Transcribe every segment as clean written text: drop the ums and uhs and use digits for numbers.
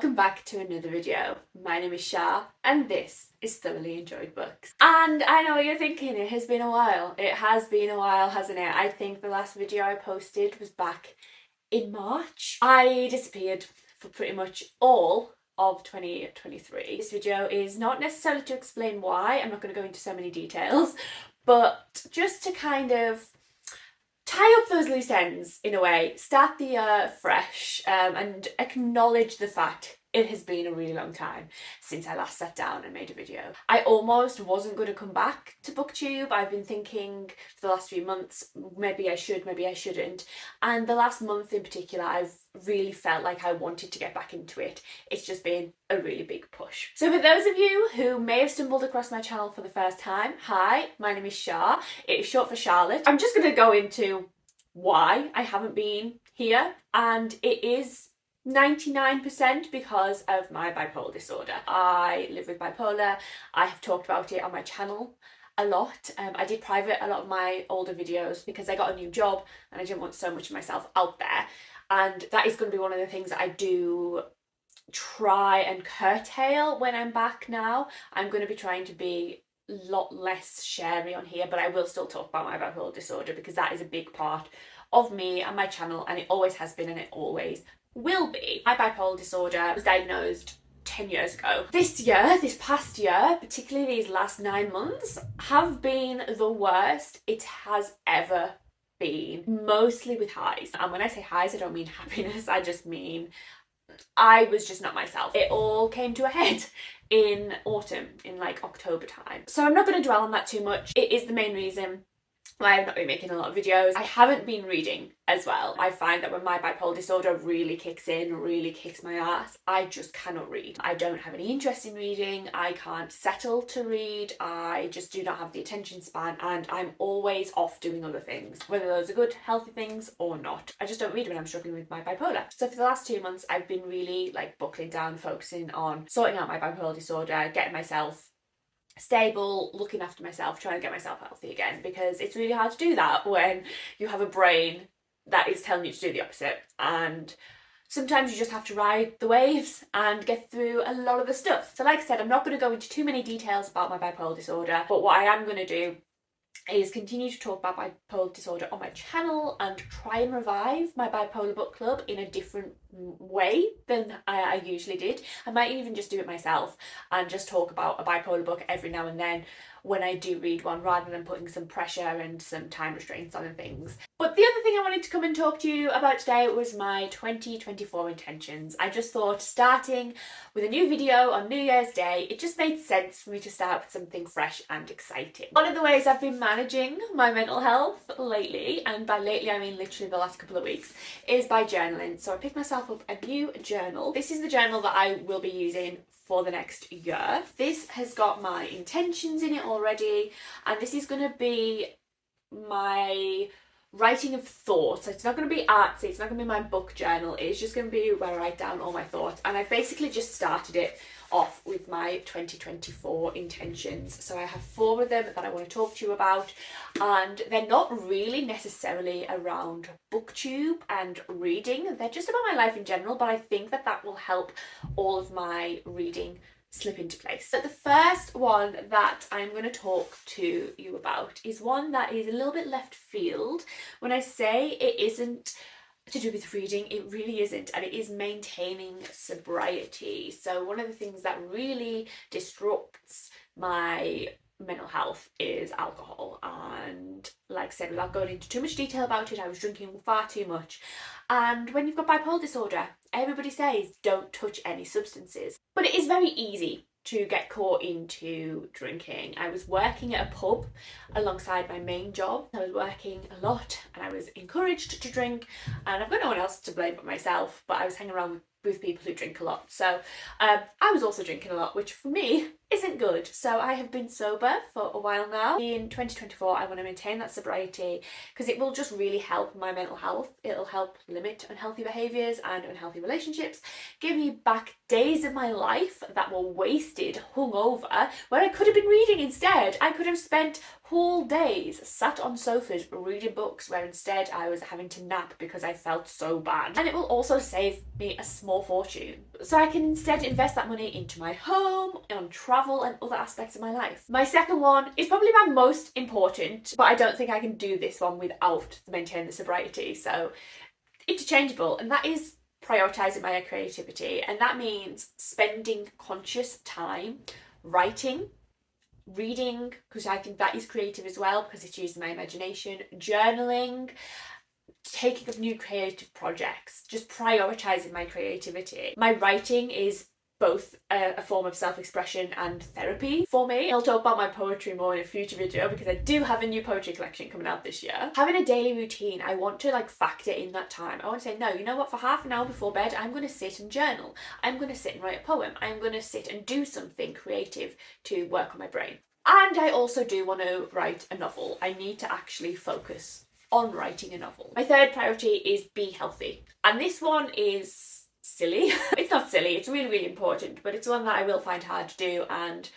welcome back to another video. My name is Shah and this is Thoroughly Enjoyed Books. And I know what you're thinking, it has been a while. It has been a while, hasn't it? I think the last video I posted was back in March. I disappeared for pretty much all of 2023. This video is not necessarily to explain why, I'm not going to go into so many details, but just to kind of tie up those loose ends in a way, start the year fresh, and acknowledge the fact it has been a really long time since I last sat down and made a video. I almost wasn't going to come back to Booktube. I've been thinking for the last few months, maybe I should, maybe I shouldn't. And the last month in particular, I've really felt like I wanted to get back into it. It's just been a really big push. So for those of you who may have stumbled across my channel for the first time, hi, my name is Shah. It is short for Charlotte. I'm just going to go into why I haven't been here, and it is 99% because of my bipolar disorder. I live with bipolar. I have talked about it on my channel a lot. I did private a lot of my older videos because I got a new job and I didn't want so much of myself out there, and that is going to be one of the things that I do try and curtail when I'm back now. I'm going to be trying to be a lot less sharey on here, but I will still talk about my bipolar disorder because that is a big part of me and my channel, and it always has been and it always will be. My bipolar disorder was diagnosed 10 years ago. This past year, particularly these last 9 months, have been the worst it has ever been, mostly with highs. And when I say highs, I don't mean happiness, I just mean I was just not myself. It all came to a head in autumn, in like October time. So I'm not going to dwell on that too much. It is the main reason why I've not been making a lot of videos. I haven't been reading as well. I find that when my bipolar disorder really kicks in, really kicks my ass, I just cannot read. I don't have any interest in reading. I can't settle to read. I just do not have the attention span, and I'm always off doing other things, whether those are good, healthy things or not. I just don't read when I'm struggling with my bipolar. So for the last 2 months, I've been really like buckling down, focusing on sorting out my bipolar disorder, getting myself stable, looking after myself, trying to get myself healthy again, because it's really hard to do that when you have a brain that is telling you to do the opposite, and sometimes you just have to ride the waves and get through a lot of the stuff. So like I said, I'm not going to go into too many details about my bipolar disorder, but what I am going to do is continue to talk about bipolar disorder on my channel and try and revive my bipolar book club in a different way than I usually did. I might even just do it myself and just talk about a bipolar book every now and then when I do read one, rather than putting some pressure and some time restraints on and things. But the other thing I wanted to come and talk to you about today was my 2024 intentions. I just thought, starting with a new video on New Year's Day, it just made sense for me to start with something fresh and exciting. One of the ways I've been managing my mental health lately, and by lately I mean literally the last couple of weeks, is by journaling. So I picked myself up a new journal. This is the journal that I will be using for the next year. This has got my intentions in it already, and this is going to be my writing of thoughts. It's not going to be artsy, it's not going to be my book journal, it's just going to be where I write down all my thoughts, and I've basically just started it off with my 2024 intentions. So I have 4 of them that I want to talk to you about, and they're not really necessarily around Booktube and reading, they're just about my life in general, but I think that that will help all of my reading slip into place. So the first one that I'm going to talk to you about is one that is a little bit left field. When I say it isn't to do with reading, it really isn't, and it is maintaining sobriety. So one of the things that really disrupts my mental health is alcohol, and like I said, without going into too much detail about it, I was drinking far too much. And when you've got bipolar disorder, everybody says don't touch any substances, but it is very easy to get caught into drinking. I was working at a pub alongside my main job. I was working a lot and I was encouraged to drink, and I've got no one else to blame but myself, but I was hanging around with people who drink a lot. So I was also drinking a lot, which for me isn't good. So I have been sober for a while now. In 2024, I want to maintain that sobriety because it will just really help my mental health. It'll help limit unhealthy behaviours and unhealthy relationships, give me back days of my life that were wasted, hungover, where I could have been reading instead. I could have spent whole days sat on sofas reading books where instead I was having to nap because I felt so bad. And it will also save me a small fortune. So I can instead invest that money into my home, on travel and other aspects of my life. My second one is probably my most important, but I don't think I can do this one without maintaining the sobriety. So interchangeable, and that is prioritising my creativity. And that means spending conscious time writing, reading, because I think that is creative as well because it's using my imagination, journaling, taking up new creative projects, just prioritising my creativity. My writing is both a form of self-expression and therapy for me. I'll talk about my poetry more in a future video because I do have a new poetry collection coming out this year. Having a daily routine, I want to like factor in that time. I want to say, no, you know what, for half an hour before bed, I'm going to sit and journal. I'm going to sit and write a poem. I'm going to sit and do something creative to work on my brain. And I also do want to write a novel. I need to actually focus on writing a novel. My third priority is be healthy. And this one is silly. It's not silly, it's really, really important, but it's one that I will find hard to do, and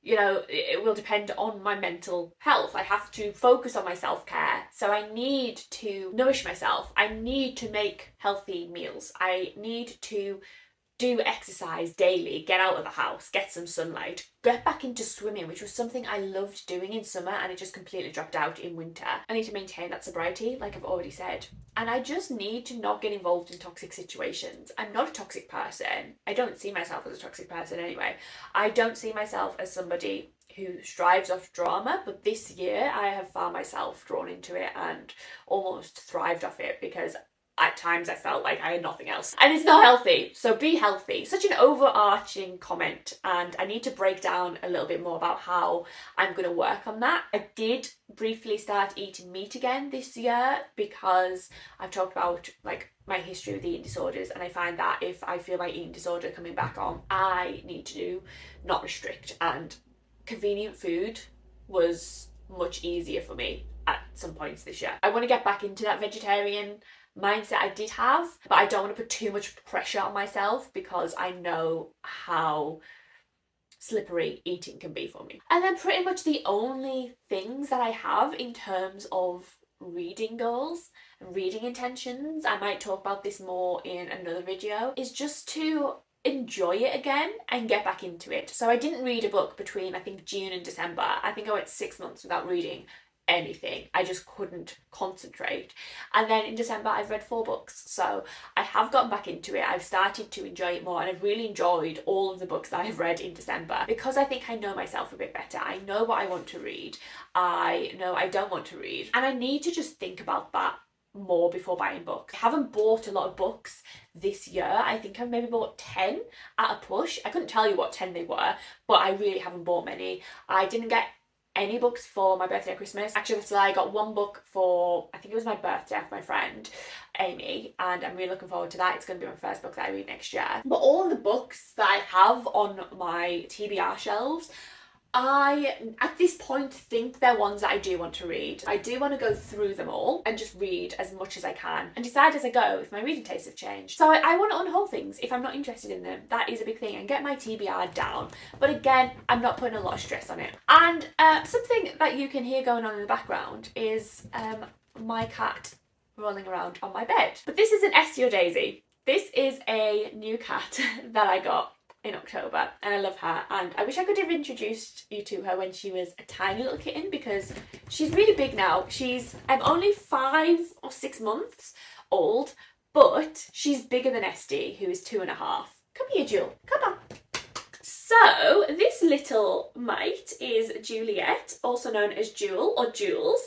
you know, it will depend on my mental health. I have to focus on my self-care. So I need to nourish myself. I need to make healthy meals. I need to do exercise daily, get out of the house, get some sunlight, get back into swimming, which was something I loved doing in summer and it just completely dropped out in winter. I need to maintain that sobriety, like I've already said. And I just need to not get involved in toxic situations. I'm not a toxic person. I don't see myself as a toxic person anyway. I don't see myself as somebody who strives off drama, but this year I have found myself drawn into it and almost thrived off it because at times I felt like I had nothing else. And it's not healthy, so be healthy. Such an overarching comment, and I need to break down a little bit more about how I'm going to work on that. I did briefly start eating meat again this year because I've talked about like my history with eating disorders, and I find that if I feel my eating disorder coming back on, I need to not restrict, and convenient food was much easier for me at some points this year. I want to get back into that vegetarian mindset I did have, but I don't want to put too much pressure on myself because I know how slippery eating can be for me. And then pretty much the only things that I have in terms of reading goals and reading intentions, I might talk about this more in another video, is just to enjoy it again and get back into it. So I didn't read a book between I think June and December. I think I went 6 months without reading anything. I just couldn't concentrate. And then in December I've read 4 books, so I have gotten back into it. I've started to enjoy it more, and I've really enjoyed all of the books that I've read in December because I think I know myself a bit better. I know what I want to read, I know I don't want to read, and I need to just think about that more before buying books. I haven't bought a lot of books this year. I think I've maybe bought 10 at a push. I couldn't tell you what 10 they were, but I really haven't bought many. I didn't get any books for my birthday or Christmas. Actually, so I got 1 book for, I think it was my birthday for my friend Amy, and I'm really looking forward to that. It's going to be my first book that I read next year. But all of the books that I have on my TBR shelves, I, at this point, think they're ones that I do want to read. I do want to go through them all and just read as much as I can and decide as I go if my reading tastes have changed. So I want to unhold things if I'm not interested in them. That is a big thing, and get my TBR down. But again, I'm not putting a lot of stress on it. And something that you can hear going on in the background is my cat rolling around on my bed. But this isn't Esty or Daisy. This is a new cat that I got in October, and I love her, and I wish I could have introduced you to her when she was a tiny little kitten because she's really big now. She's only 5 or 6 months old, but she's bigger than Esty, who is 2.5. Come here, Jewel, come on. So this little mite is Juliet, also known as Jewel or Jules.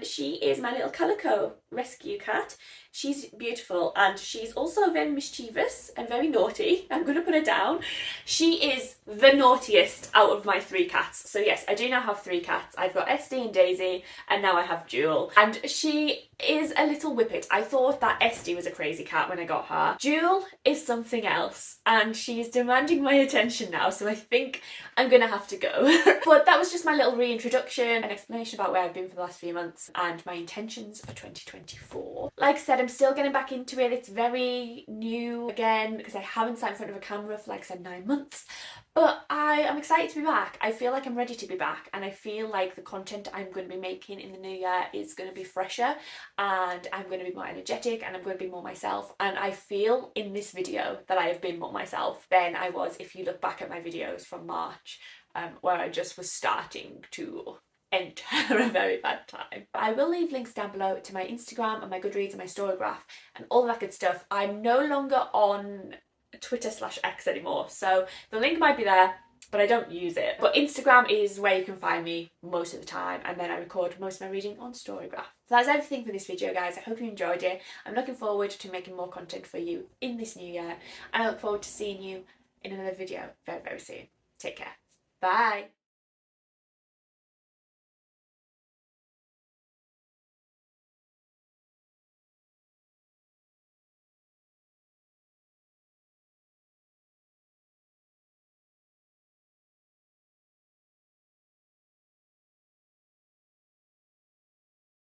She is my little calico rescue cat. She's beautiful, and she's also very mischievous and very naughty. I'm going to put her down. She is the naughtiest out of my 3 cats. So yes, I do now have 3 cats. I've got Esty and Daisy, and now I have Jewel. And she is a little whippet. I thought that Esty was a crazy cat when I got her. Jewel is something else, and she's demanding my attention now. so I think I'm gonna have to go. But that was just my little reintroduction, an explanation about where I've been for the last few months and my intentions for 2024. Like I said, I'm still getting back into it. It's very new again because I haven't sat in front of a camera for, like I said, 9 months. But I am excited to be back. I feel like I'm ready to be back, and I feel like the content I'm going to be making in the new year is going to be fresher, and I'm going to be more energetic, and I'm going to be more myself. And I feel in this video that I have been more myself than I was if you look back at my videos from March, where I just was starting to enter a very bad time. I will leave links down below to my Instagram and my Goodreads and my Storygraph and all that good stuff. I'm no longer on Twitter/X anymore, so the link might be there, but I don't use it. But Instagram is where you can find me most of the time, and then I record most of my reading on Storygraph. So that's everything for this video, guys. I hope you enjoyed it. I'm looking forward to making more content for you in this new year, and I look forward to seeing you in another video very, very soon. Take care. Bye.